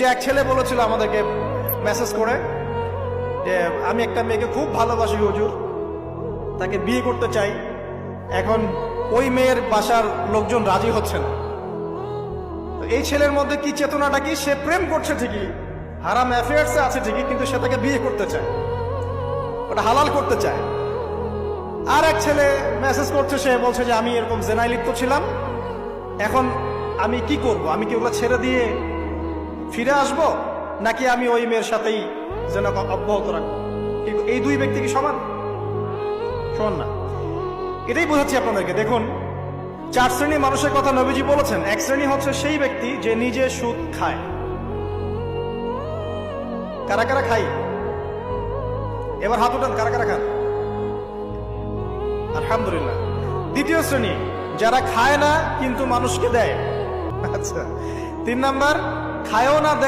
যে এক ছেলে বলেছিল আমাদেরকে মেসেজ করে যে আমি একটা মেয়েকে খুব ভালোবাসি হুজুর, তাকে বিয়ে করতে চাই, এখন ওই মেয়ের বাসার লোকজন রাজি হচ্ছে না। তো এই ছেলের মধ্যে কি চেতনাটা কি, সে প্রেম করছে ঠিকই, হারাম অ্যাফেয়ার্সে আছে ঠিকই, কিন্তু সে তাকে বিয়ে করতে চায়, ওটা হালাল করতে চায়। আর এক ছেলে মেসেজ করছে, সে বলছে যে আমি এরকম জেনায় লিপ্ত ছিলাম, এখন আমি কি করব, আমি কি ওগুলো ছেড়ে দিয়ে ফিরে আসব, নাকি আমি ওই মেয়ের সাথেই যেন অব্যাহত রাখবো? এই দুই ব্যক্তি কি সমান? সমান না। এটাই বোঝাচ্ছি আপনাদেরকে। দেখুন, 4 শ্রেণীর মানুষের কথা নবীজি বলেছেন। এক শ্রেণী হচ্ছে সেই ব্যক্তি যে নিজে সুদ খায়। কারা কারা খাই? এবার হাত উঠান, কারা কারা খান? আলহামদুলিল্লাহ। দ্বিতীয় শ্রেণী যারা খায় না কিন্তু মানুষকে দেয়। আচ্ছা। 3 নাম্বার, খায়ও না দেয়